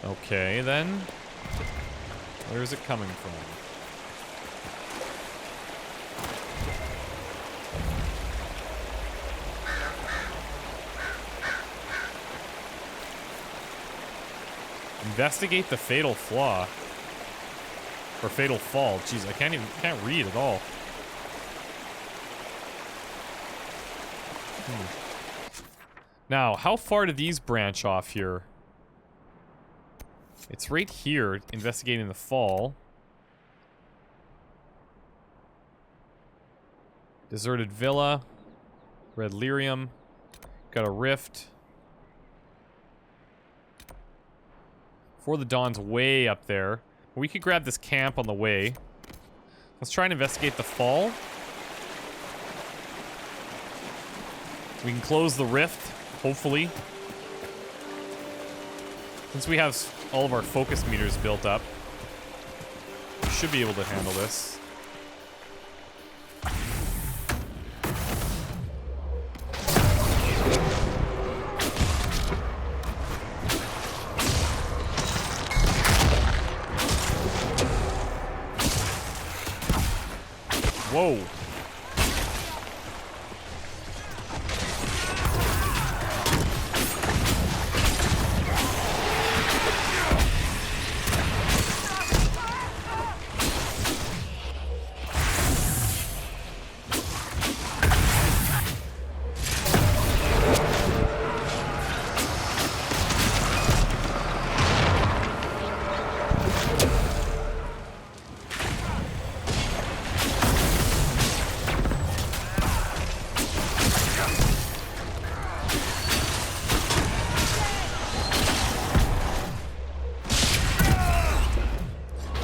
Okay, then. Where is it coming from? Investigate the fatal flaw. Or fatal fall. Jeez, I can't read at all. Now, how far do these branch off here? It's right here, investigating the fall. Deserted villa. Red lyrium. Got a rift. Before the Dawn's way up there. We could grab this camp on the way. Let's try and investigate the fall. We can close the rift, hopefully. Since we have all of our focus meters built up, we should be able to handle this. Whoa.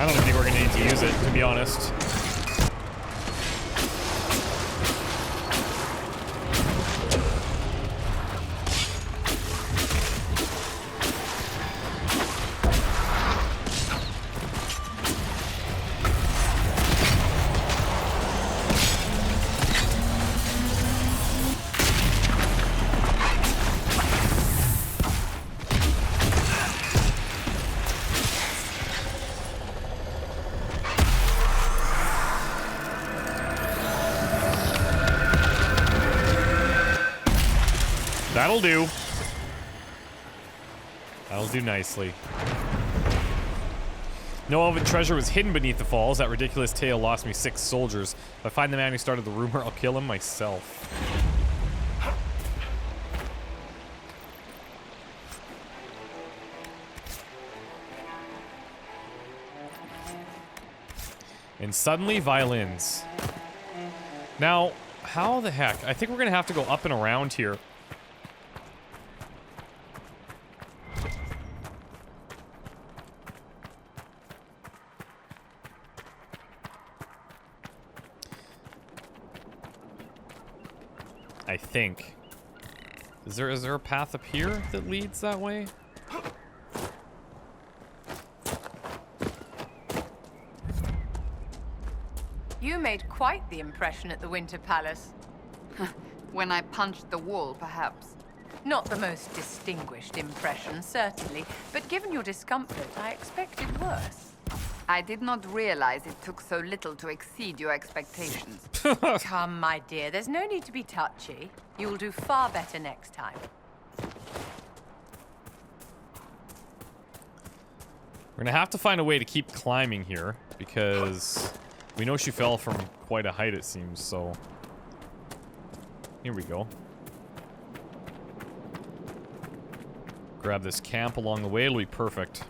I don't think we're gonna need to use it, to be honest. That'll do. That'll do nicely. No elven treasure was hidden beneath the falls. That ridiculous tale lost me 6 soldiers. If I find the man who started the rumor, I'll kill him myself. And suddenly, violins. Now, how the heck? I think we're gonna have to go up and around here. I think. Is there a path up here that leads that way? You made quite the impression at the Winter Palace. When I punched the wall, perhaps. Not the most distinguished impression, certainly, but given your discomfort, I expected worse. I did not realize it took so little to exceed your expectations. Come, my dear, there's no need to be touchy. You'll do far better next time. We're gonna have to find a way to keep climbing here, because we know she fell from quite a height, it seems, so... Here we go. Grab this camp along the way, it'll be perfect.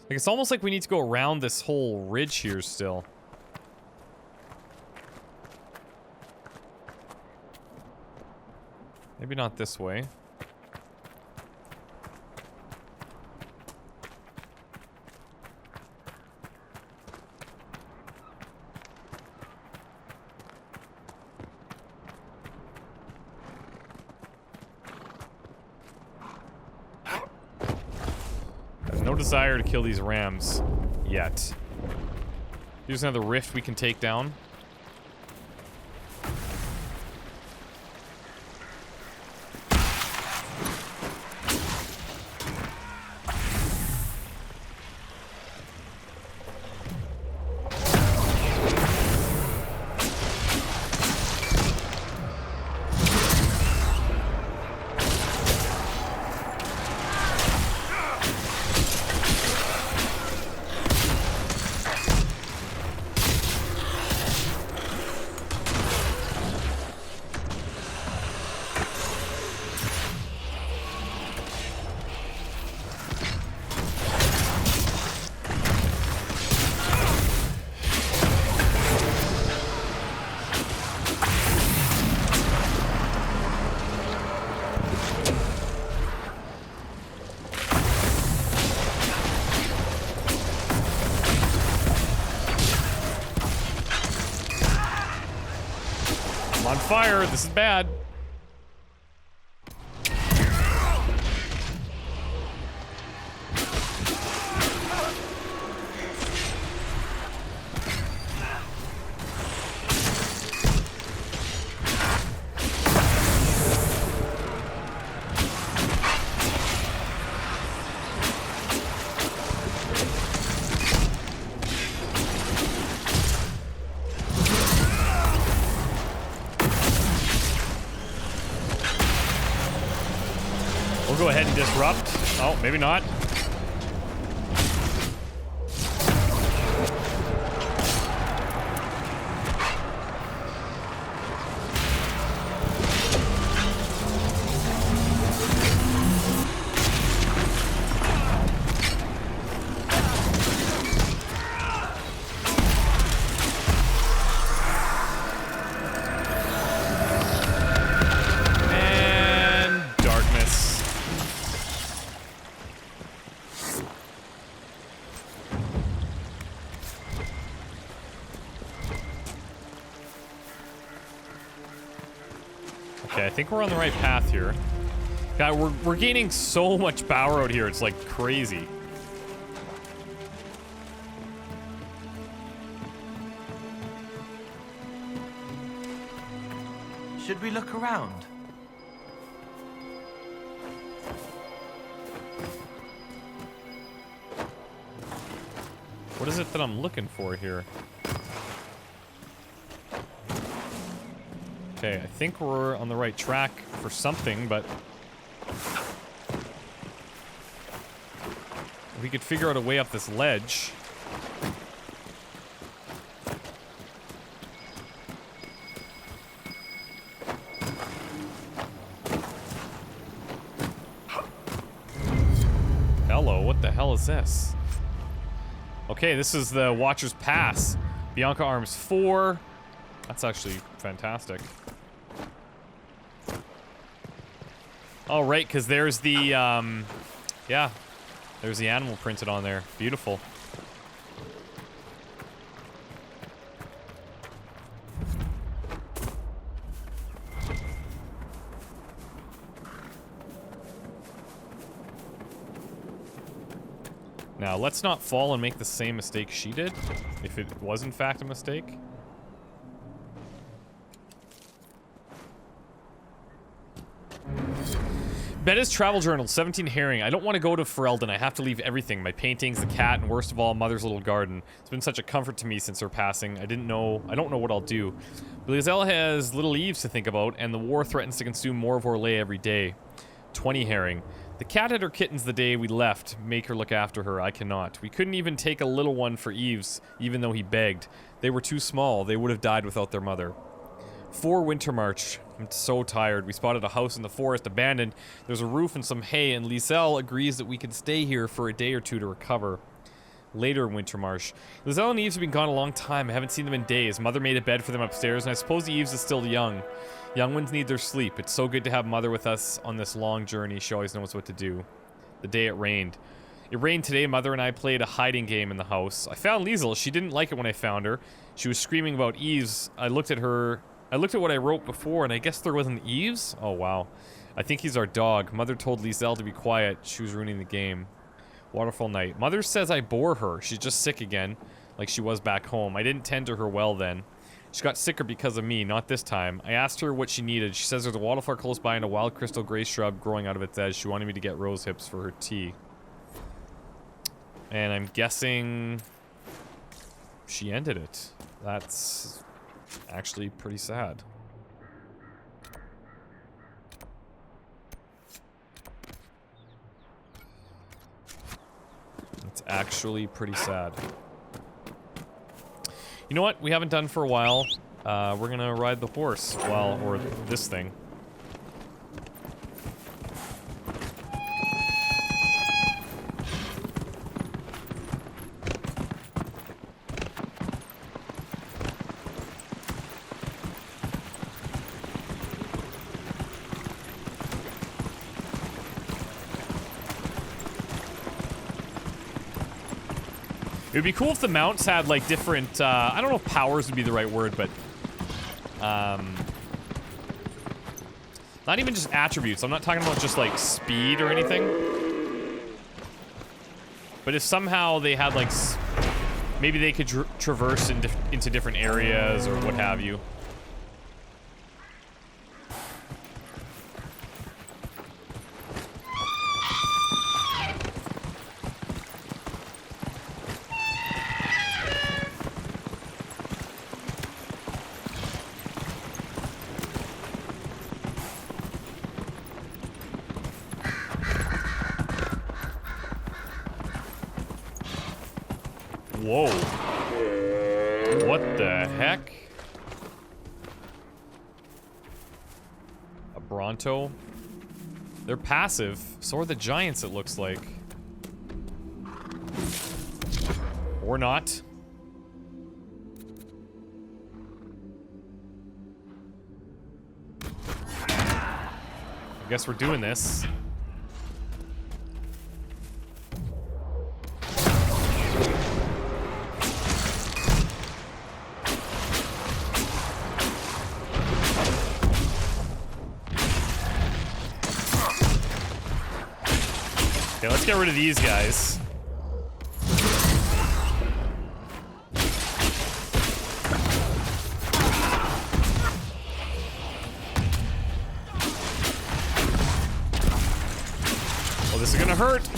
Like, it's almost like we need to go around this whole ridge here still. Maybe not this way. desire to kill these rams yet. Here's another rift we can take down. I'm on fire. This is bad. We'll go ahead and disrupt. Oh, maybe not. Okay, I think we're on the right path here. God, we're gaining so much power out here. It's like crazy. Should we look around? What is it that I'm looking for here? Okay, I think we're on the right track for something, but we could figure out a way up this ledge. Hello, what the hell is this? Okay, this is the Watcher's Pass. Bianca arms 4. That's actually fantastic. Oh, right, because there's the, yeah. There's the animal printed on there. Beautiful. Now, let's not fall and make the same mistake she did, if it was in fact a mistake. Betta's travel journal, 17 herring. I don't want to go to Ferelden. I have to leave everything. My paintings, the cat, and worst of all, Mother's little garden. It's been such a comfort to me since her passing. I don't know what I'll do. Blizel has little Eves to think about, and the war threatens to consume more of Orlais every day. 20 herring. The cat had her kittens the day we left. Make her look after her. I cannot. We couldn't even take a little one for Eves, even though he begged. They were too small. They would have died without their mother. 4 winter march. I'm so tired. We spotted a house in the forest abandoned. There's a roof and some hay, and Liesel agrees that we can stay here for a day or two to recover. Later winter march. Liesel and Eves have been gone a long time. I haven't seen them in days. Mother made a bed for them upstairs, and I suppose Eves is still young. Young ones need their sleep. It's so good to have Mother with us on this long journey. She always knows what to do. The day it rained. It rained today. Mother and I played a hiding game in the house. I found Liesel. She didn't like it when I found her. She was screaming about Eves. I looked at what I wrote before, and I guess there wasn't Eves? Oh, wow. I think he's our dog. Mother told Liesel to be quiet. She was ruining the game. Waterfall Night. Mother says I bore her. She's just sick again, like she was back home. I didn't tend to her well then. She got sicker because of me, not this time. I asked her what she needed. She says there's a waterfall close by and a wild crystal gray shrub growing out of its edge. She wanted me to get rose hips for her tea. And I'm guessing she ended it. That's actually pretty sad. It's actually pretty sad. You know what? We haven't done for a while. We're gonna ride the horse. Well, or this thing. It would be cool if the mounts had, like, different, I don't know if powers would be the right word, but, not even just attributes. I'm not talking about just, like, speed or anything. But if somehow they had, like, maybe they could traverse into different areas or what have you. Whoa. What the heck? A Bronto? They're passive. So are the giants, it looks like. Or not. I guess we're doing this. Okay, let's get rid of these guys. Oh, this is gonna hurt.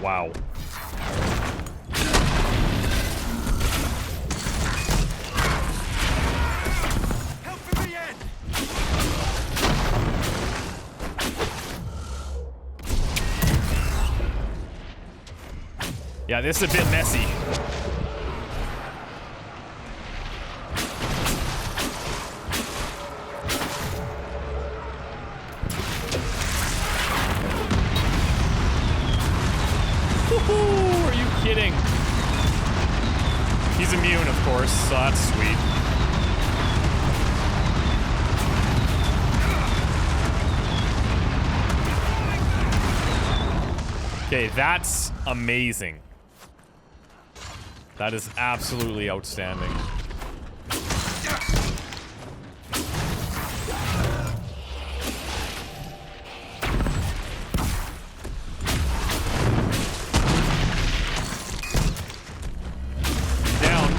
Wow. Yeah, this is a bit messy. Woohoo! Are you kidding? He's immune, of course, so that's sweet. Okay, that's amazing. That is absolutely outstanding. Down.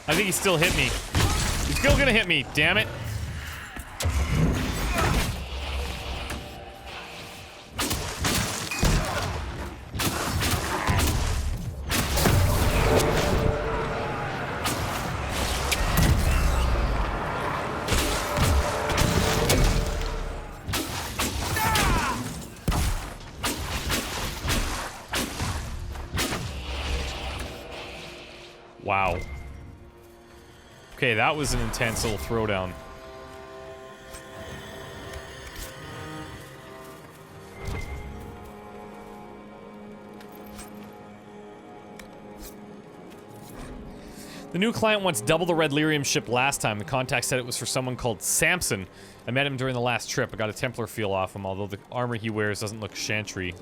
I think he still hit me. He's still gonna hit me, damn it. Wow. Okay, that was an intense little throwdown. The new client wants double the red lyrium ship last time. The contact said it was for someone called Samson. I met him during the last trip. I got a Templar feel off him, although the armor he wears doesn't look chantry.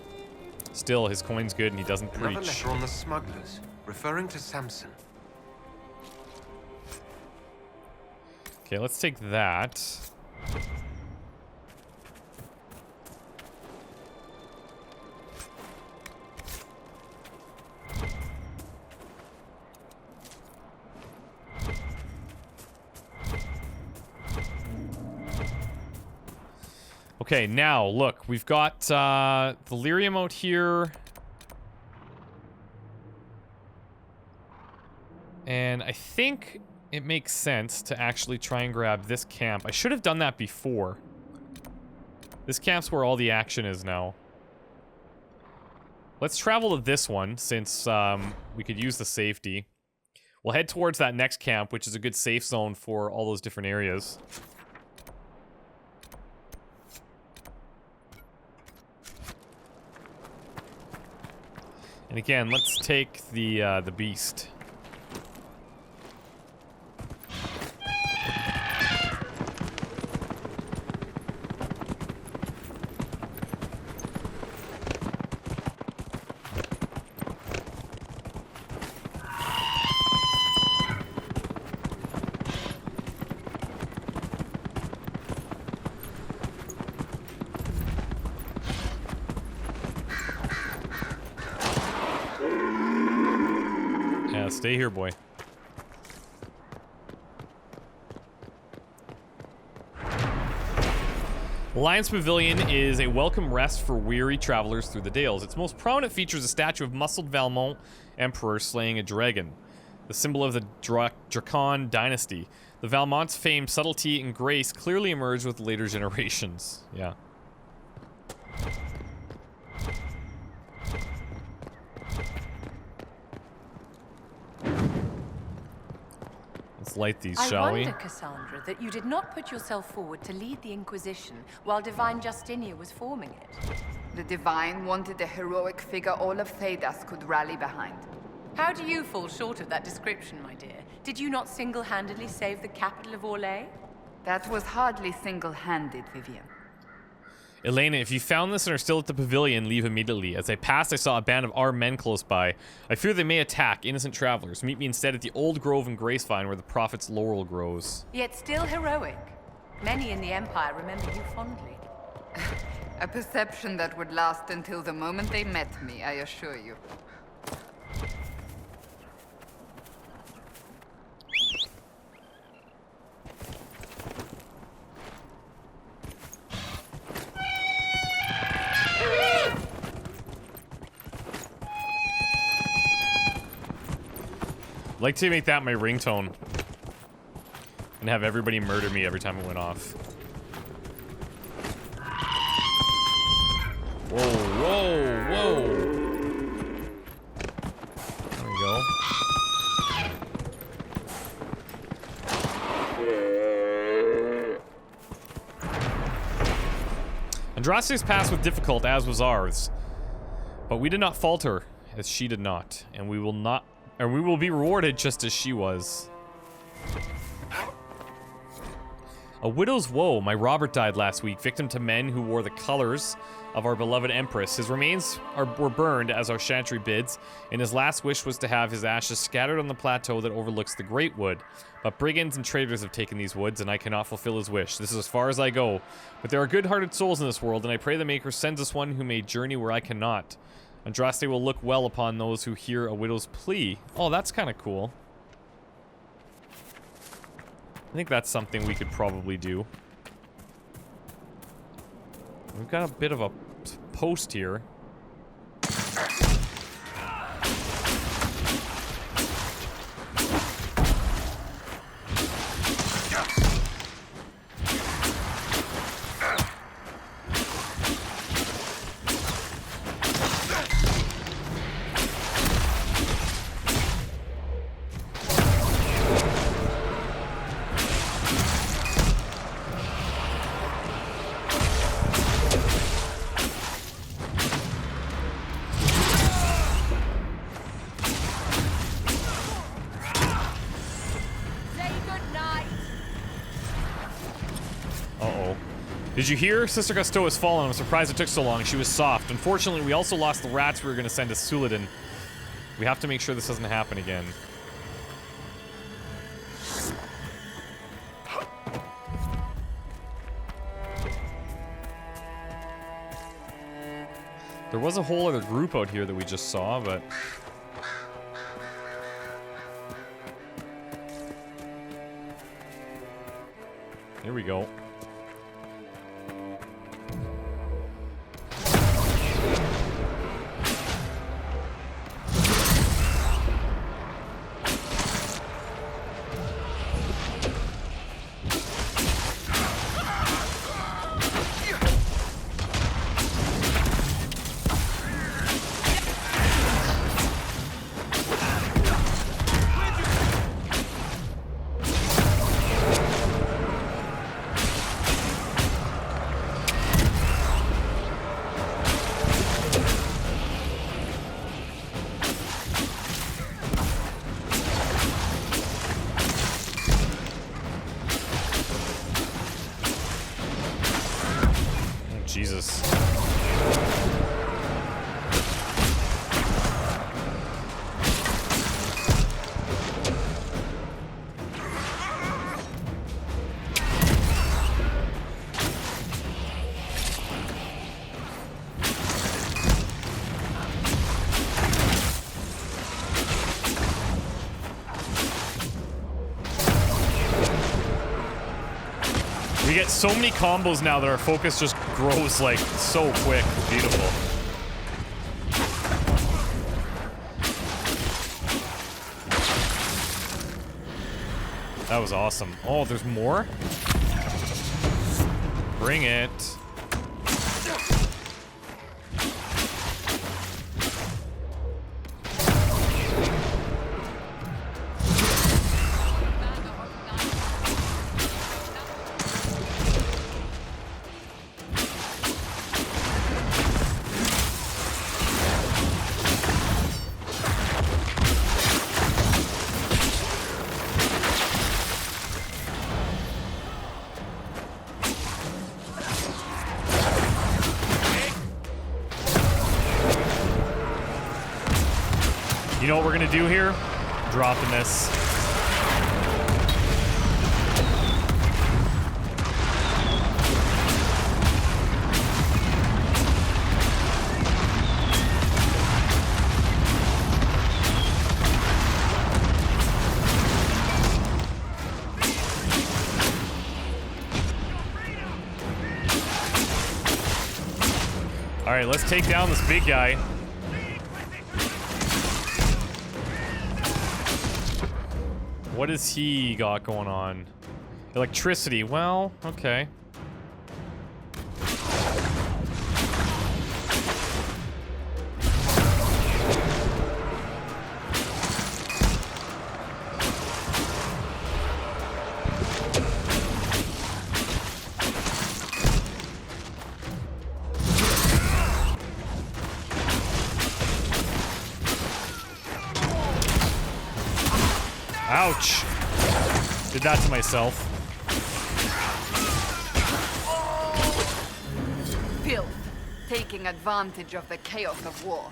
Still, his coin's good and he doesn't preach. Another letter on the smugglers, referring to Samson. Okay, let's take that. Okay, now, look, we've got the lyrium out here. And I think it makes sense to actually try and grab this camp. I should have done that before. This camp's where all the action is now. Let's travel to this one, since we could use the safety. We'll head towards that next camp, which is a good safe zone for all those different areas. And again, let's take the beast. Stay here, boy. Lion's Pavilion is a welcome rest for weary travelers through the Dales. Its most prominent feature is a statue of muscled Valmont Emperor slaying a dragon, the symbol of the Dracon dynasty. The Valmont's fame, subtlety, and grace clearly emerged with later generations. Yeah. Let's light these, shall we? I wonder, Cassandra, that you did not put yourself forward to lead the Inquisition while Divine Justinia was forming it. The Divine wanted a heroic figure all of Thedas could rally behind. How do you fall short of that description, my dear? Did you not single-handedly save the capital of Orlais? That was hardly single-handed, Vivian. Elena, if you found this and are still at the pavilion, leave immediately. As I passed, I saw a band of armed men close by. I fear they may attack innocent travelers. Meet me instead at the old grove in Gracevine where the prophet's laurel grows. Yet still heroic. Many in the Empire remember you fondly. A perception that would last until the moment they met me, I assure you. I'd like to make that my ringtone. And have everybody murder me every time it went off. Whoa, whoa, whoa. There we go. Andraste's pass was difficult, as was ours. But we did not falter, as she did not. And we will be rewarded just as she was. A widow's woe. My Robert died last week, victim to men who wore the colors of our beloved Empress. His remains were burned as our chantry bids, and his last wish was to have his ashes scattered on the plateau that overlooks the Great Wood. But brigands and traitors have taken these woods, and I cannot fulfill his wish. This is as far as I go. But there are good-hearted souls in this world, and I pray the Maker sends us one who may journey where I cannot. Andraste will look well upon those who hear a widow's plea. Oh, that's kind of cool. I think that's something we could probably do. We've got a bit of a post here. Did you hear? Sister Gusteau has fallen. I'm surprised it took so long. She was soft. Unfortunately, we also lost the rats we were going to send to Suladin. We have to make sure this doesn't happen again. There was a whole other group out here that we just saw, but... Here we go. Jesus. We get so many combos now that our focus just grows like so quick. It's beautiful. That was awesome. Oh, there's more? Bring it. You know what we're gonna do here? Dropping this. All right, let's take down this big guy. What has he got going on? Electricity. Well, okay. Ouch! Did that to myself. Filth, taking advantage of the chaos of war.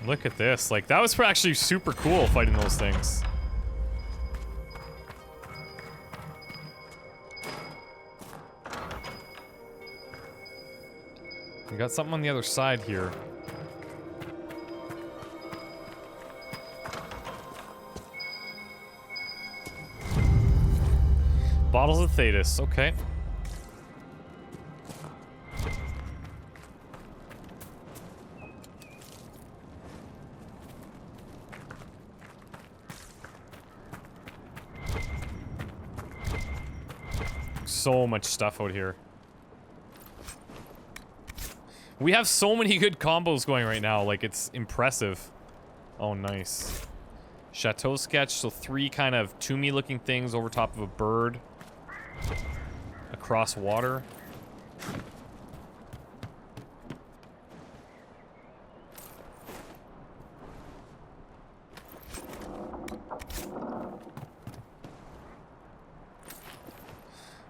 Look at this. Like, that was actually super cool fighting those things. We got something on the other side here. Bottles of Thetis, okay. So much stuff out here. We have so many good combos going right now, like it's impressive. Oh, nice. Chateau sketch, so 3 kind of tombey looking things over top of a bird. Across water.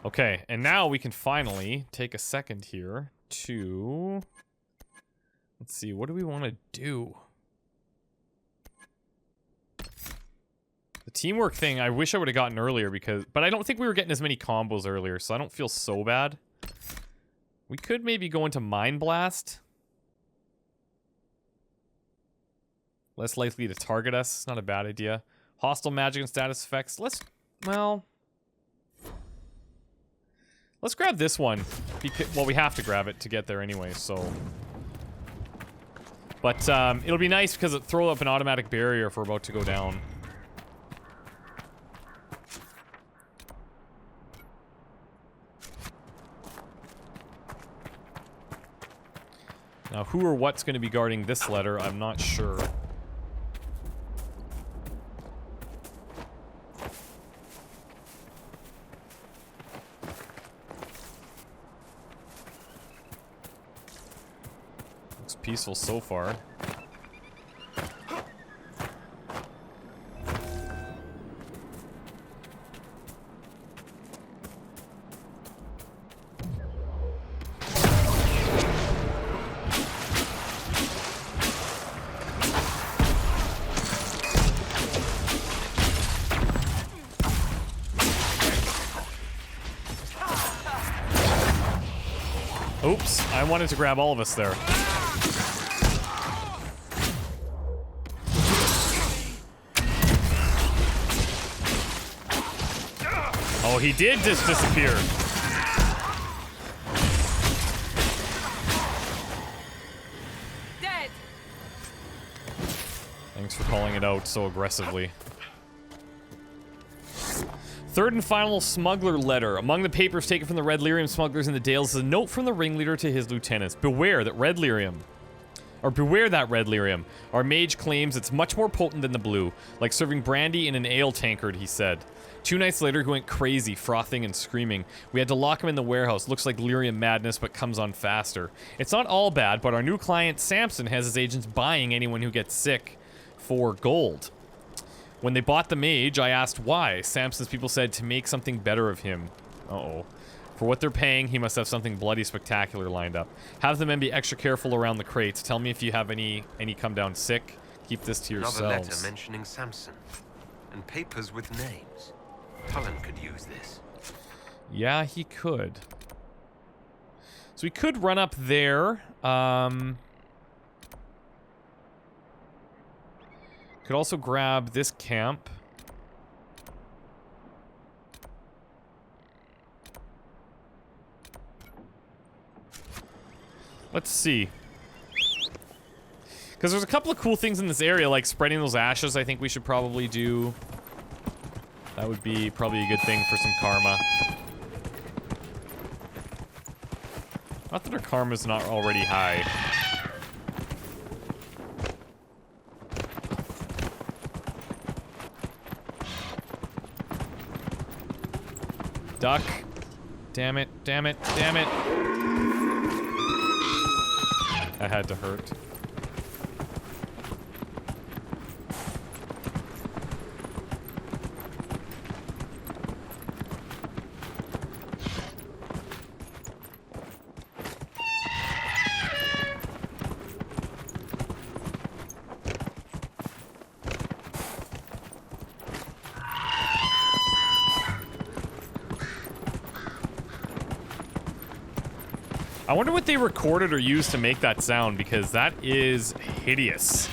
Okay, and now we can finally take a second here to... Let's see, what do we want to do? The teamwork thing, I wish I would have gotten earlier because... But I don't think we were getting as many combos earlier, so I don't feel so bad. We could maybe go into Mind Blast. Less likely to target us. It's not a bad idea. Hostile magic and status effects. Well... Let's grab this one. Well, we have to grab it to get there anyway, so... But, it'll be nice because it throws up an automatic barrier if we're about to go down. Now, who or what's going to be guarding this letter, I'm not sure. Looks peaceful so far. Oops, I wanted to grab all of us there. Oh, he did just disappear. Dead. Thanks for calling it out so aggressively. Third and final smuggler letter. Among the papers taken from the Red Lyrium smugglers in the Dales is a note from the ringleader to his lieutenants. Beware that Red Lyrium. Our mage claims it's much more potent than the blue. Like serving brandy in an ale tankard, he said. 2 nights later, he went crazy, frothing and screaming. We had to lock him in the warehouse. Looks like Lyrium madness, but comes on faster. It's not all bad, but our new client, Samson, has his agents buying anyone who gets sick for gold. When they bought the mage, I asked why. Samson's people said to make something better of him. Uh-oh. For what they're paying, he must have something bloody spectacular lined up. Have the men be extra careful around the crates. Tell me if you have any come down sick. Keep this to yourselves. Another letter mentioning Samson. And papers with names. Cullen could use this. Yeah, he could. So we could run up there. Could also grab this camp. Let's see. Because there's a couple of cool things in this area, like spreading those ashes I think we should probably do. That would be probably a good thing for some karma. Not that our karma's not already high. Duck. Damn it, damn it, damn it. That had to hurt. I wonder what they recorded or used to make that sound, because that is hideous.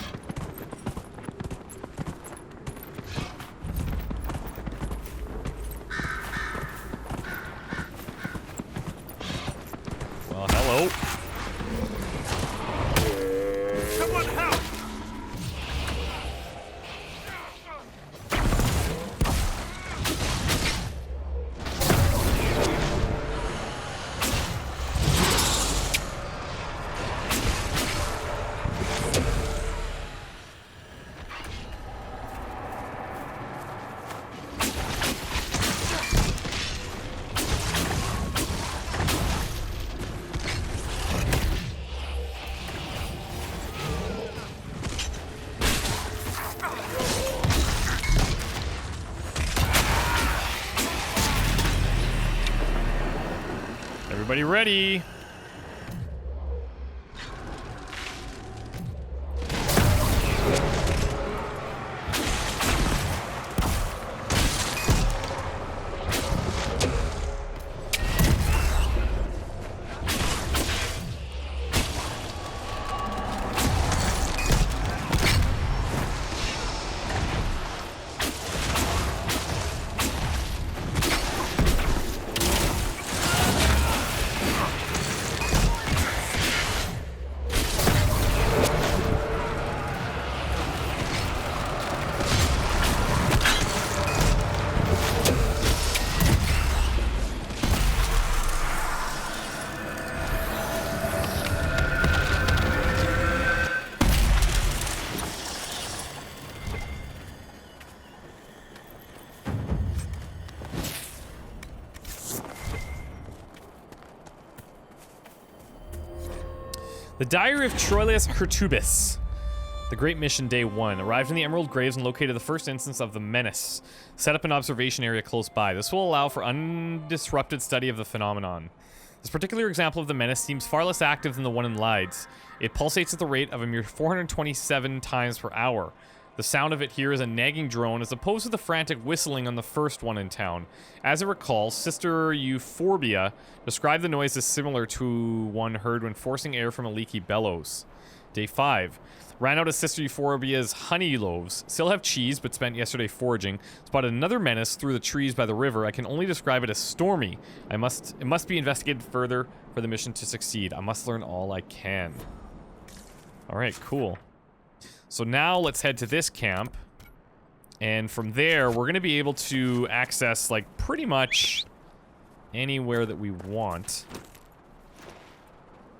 Well, hello. Someone help! Everybody ready? The Diary of Troilus Hertubis. The Great Mission Day 1. Arrived in the Emerald Graves and located the first instance of the Menace. Set up an observation area close by. This will allow for undisrupted study of the phenomenon. This particular example of the Menace seems far less active than the one in Lides. It pulsates at the rate of a mere 427 times per hour. The sound of it here is a nagging drone as opposed to the frantic whistling on the first one in town. As I recall, Sister Euphorbia described the noise as similar to one heard when forcing air from a leaky bellows. Day 5. Ran out of Sister Euphorbia's honey loaves. Still have cheese, but spent yesterday foraging. Spotted another menace through the trees by the river. I can only describe it as stormy. It must be investigated further for the mission to succeed. I must learn all I can. Alright, cool. So now let's head to this camp. And from there, we're going to be able to access, like, pretty much anywhere that we want.